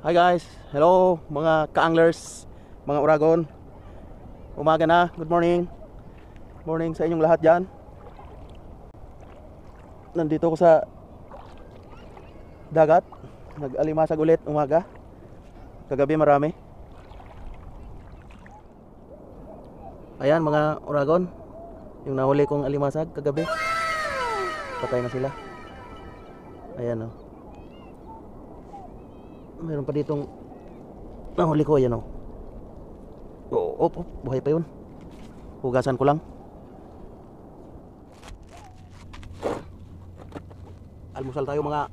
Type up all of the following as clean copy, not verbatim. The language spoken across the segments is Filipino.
Hi guys, hello mga ka-anglers, mga Uragon. Umaga na, good morning. Morning sa inyong lahat dyan. Nandito ko sa dagat. Nag-alimasag ulit umaga. Kagabi marami. Ayan mga Uragon, yung nahuli kong alimasag kagabi. Patay na sila. Ayan o. Meron pa ditong nahuli ko, ayan o. Oh, buhay pa yun. Hugasan ko lang. Almusal tayo mga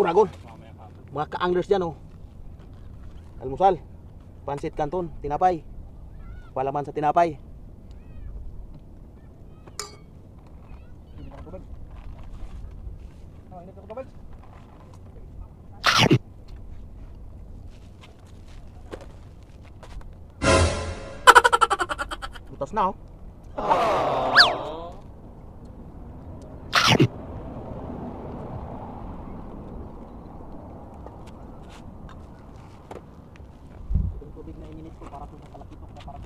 Uragon, mga ka-anglers dyan o. Almusal, pansit canton, tinapay, palaman sa tinapay. Butas na oh. Tubig na ininit ko para sa kalakitok na para.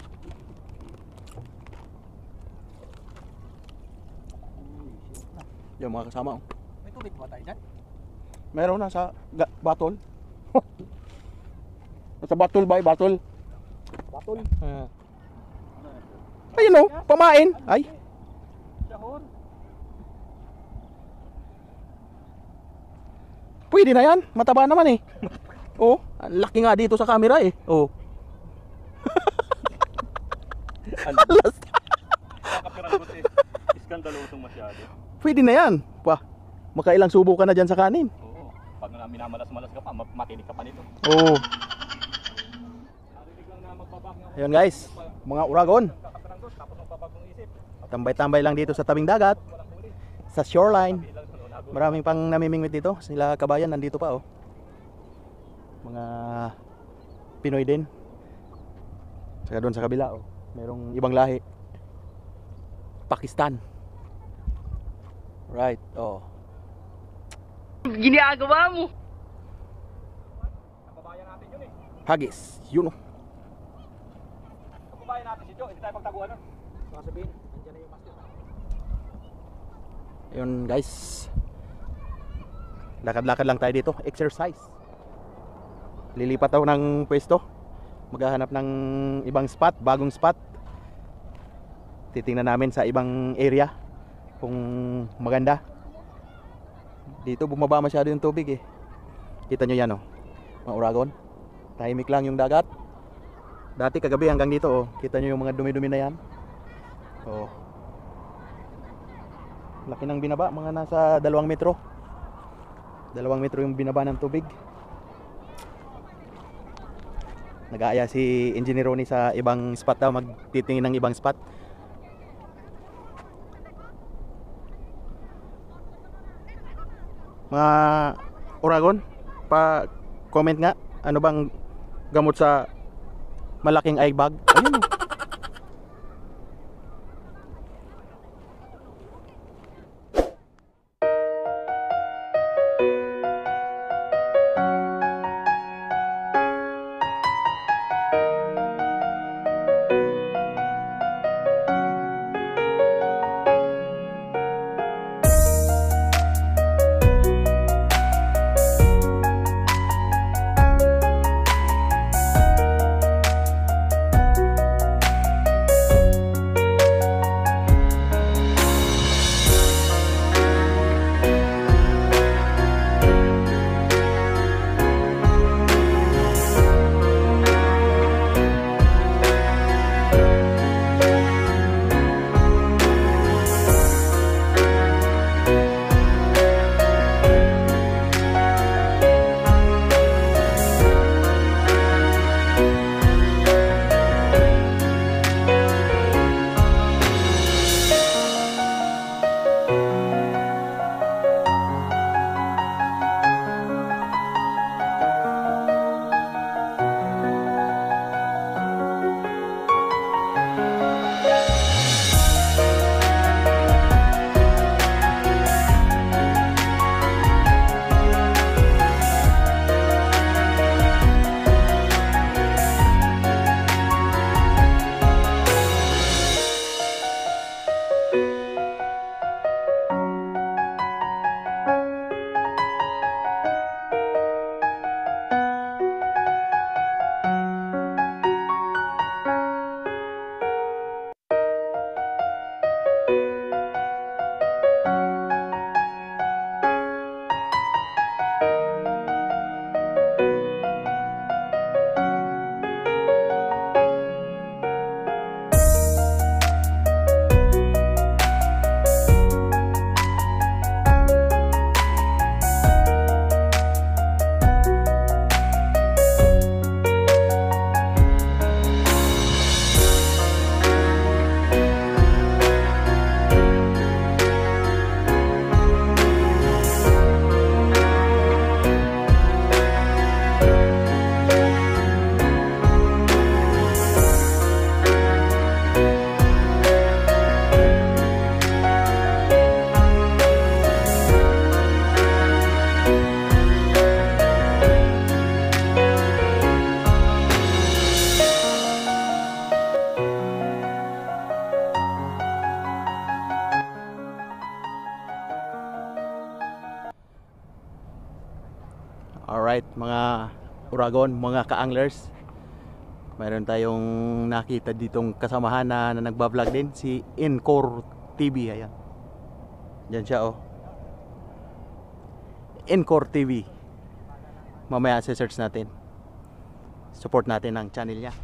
Yung mga kasama oh. May tubig ba tayo dyan? Meron na sa batol. Sa batol ba? Batol. Batol? Ayun oh, pamain. Ay. Sahon. Pwede na yan. Mataba naman eh. Oh, ang laki nga dito sa camera eh. Oh. Alas. Kapiranggot eh. Iskandalosong masyado. Pwede na yan. Pa, makailang subo ka na dyan sa kanin. Oo. Pag minamalas-malas ka pa, matinig ka pa nito. Oo. Ayun guys, mga Uragon. Tambay-tambay lang dito sa tabing dagat. Sa shoreline. Maraming pang namimingwit dito. Sila kabayan nandito pa oh. Mga Pinoy din. Saka doon sa kabila oh. Merong ibang lahi. Pakistan. Right, oh. Ginagawa mo. Kababayan natin yun eh. Hagis, yun oh. Kababayan natin si Joe, hindi tayo magtaguan nun. Sasabihin, nandiyan na yung master. Ayun guys. Lakad-lakad lang tayo dito, exercise. Lilipat ako ng pwesto. Maghahanap ng ibang spot, bagong spot. Titingnan namin sa ibang area kung maganda. Dito bumaba masyado yung tubig eh. Kita nyo yan oh, mga Uragon. Tahimik lang yung dagat. Dati kagabi hanggang dito oh. Kita nyo yung mga dumi-dumi na yan oh. Laki ng binaba, mga nasa 2 metro. 2 metro yung binaba ng tubig. Nag-aaya si Engineer Ronnie sa ibang spot daw, magtitingin ng ibang spot. Mga Uragon, pa-comment nga, ano bang gamot sa malaking eye bag? Ayun. Alright, mga Uragon, mga ka-anglers, mayroon tayong nakita ditong kasamahan na nagbablog din, si Encore TV. Ayan, dyan siya oh, Encore TV. Mamaya search natin, support natin ang channel niya.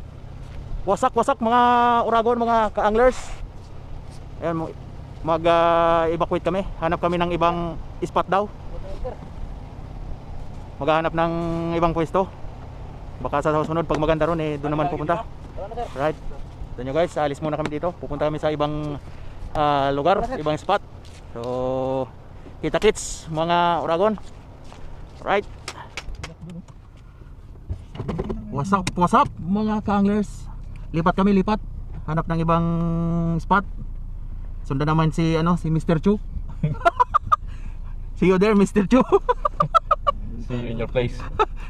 Wasak mga Uragon, mga ka-anglers. Ayan, mag-evacuate kami, hanap kami ng ibang spot daw, maghahanap ng ibang pwesto. Baka sa susunod pag maganda ron doon naman pupunta. Right, ito nyo guys, alis muna kami dito, pupunta kami sa ibang lugar, ibang spot. So kita kits mga Uragon. Right, what's up mga ka-anglers. Lipat kami, hanap ng ibang spot. Sundan naman si Mr. Chu. See you there, Mr. Chu. See you in your place.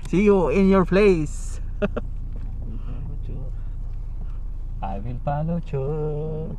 See you in your place. I will follow Chu.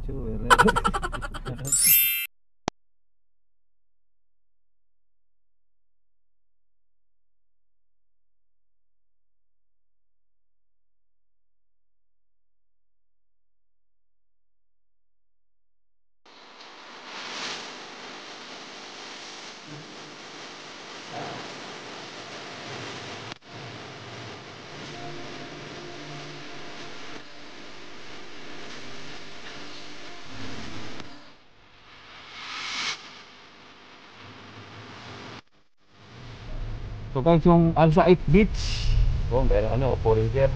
So guys, yung Al Said Beach. Oh, meron foreigner.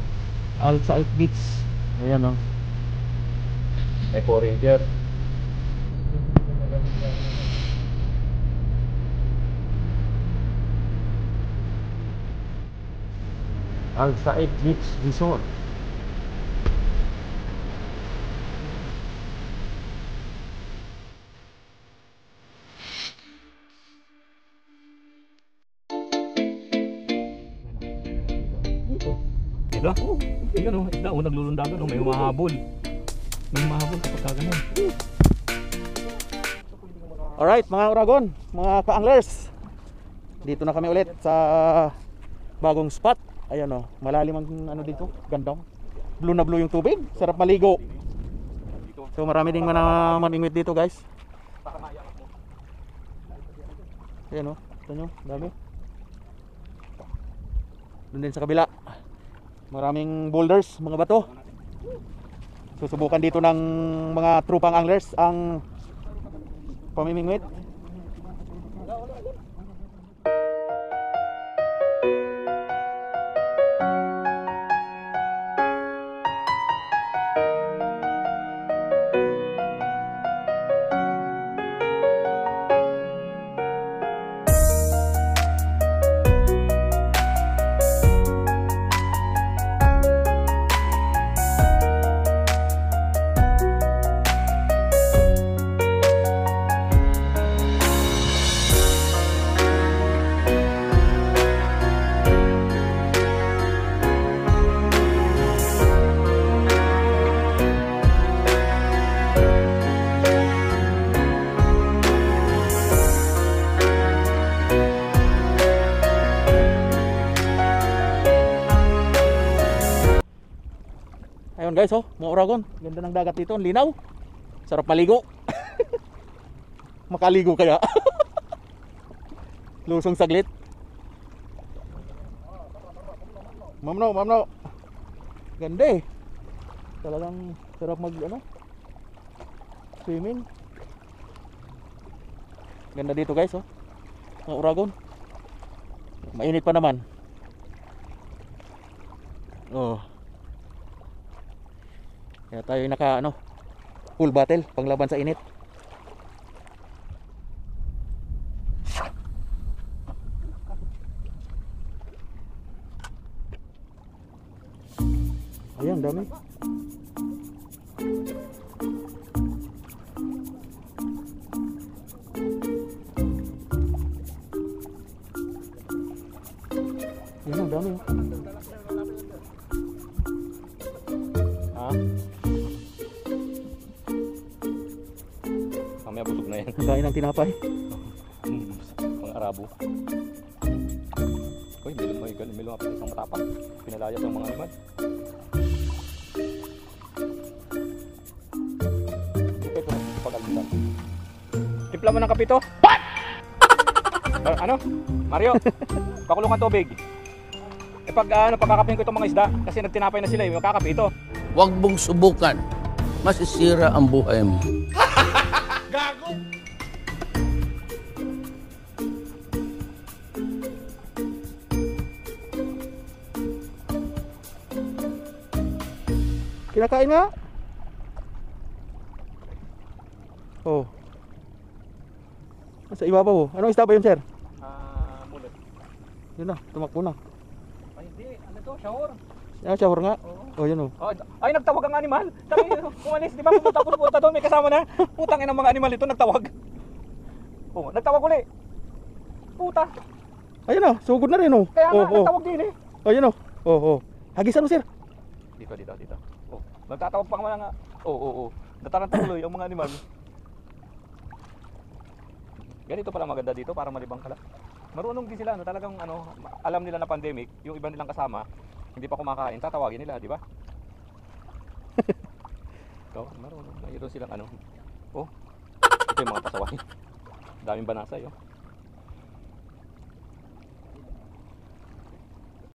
Al Said Beach. Ayan oh. May foreigner. Al Said Beach Resort. Isda? Tingnan isda naglulundagan may humahabol. May humahabol kapag kaganon. Alright mga Uragon, mga ka-anglers, dito na kami ulit sa bagong spot. Ayan oh, malalim ang dito, gandang blue na blue yung tubig, sarap maligo. So marami ding maningwit dito guys. Ayan oh, ito nyo, dami. Doon din sa kabila, maraming boulders, mga bato. Susubukan dito ng mga trupang anglers ang pamimingwit. Ayun guys oh, mga Uragon, ganda ng dagat dito, linaw. Sarap maligo. Makaligo kaya. Lusong saglit. Mamno. Ganda eh. Talagang sarap swimming. Ganda dito guys oh, mga Uragon. Mainit pa naman. Oh. Kaya tayo naka full bottle panglaban sa init. Ayan, dami. Ayan, ang dami. Mamaya busog na yan. Kain ng tinapay. Pang Arabo. Uy, lumapit isang matapang. Pinalayas ng mga animal. Ito ito, pag-almisan. Timpla mo ng kapito. What? Ano? Mario, pakulong ang tubig. E pag pagkakapin ko itong mga isda, kasi nagtinapay na sila, yung kakapi ito. Huwag mong subukan. Masisira ang buhay mo. Kinakain nga. Oh. Sa ibabaw oh. Anong isda ba yun, sir? Mulat. Yun na, tumakbo na. Ay, hindi. Ano to? Shower. Shower nga. Oo. Oh, yun oh. Oh, ay, nagtawag ang animal. Tangin, umalis. Di ba pupunta doon? May kasama na. Putang ina ng mga animal ito. Nagtawag. Oh, nagtawag uli. Puta. Ayun na, sugod na rin oh. Kaya nga, oh, oh. nagtawag din eh. Oh, yun oh. Oh, oh. Hagisan mo, sir. Dito. Oh, nagtatawag pa nga nga. Oo. Nataranta tuloy ang mga animal. Ganito pala maganda dito para malibang ka lang. Marunong din sila, talagang alam nila na pandemic, yung iba nilang kasama, hindi pa kumakain, tatawagin nila, di ba? So, marunong. Mayroon silang Oh, ito yung mga pasaway. Daming banasa, yun.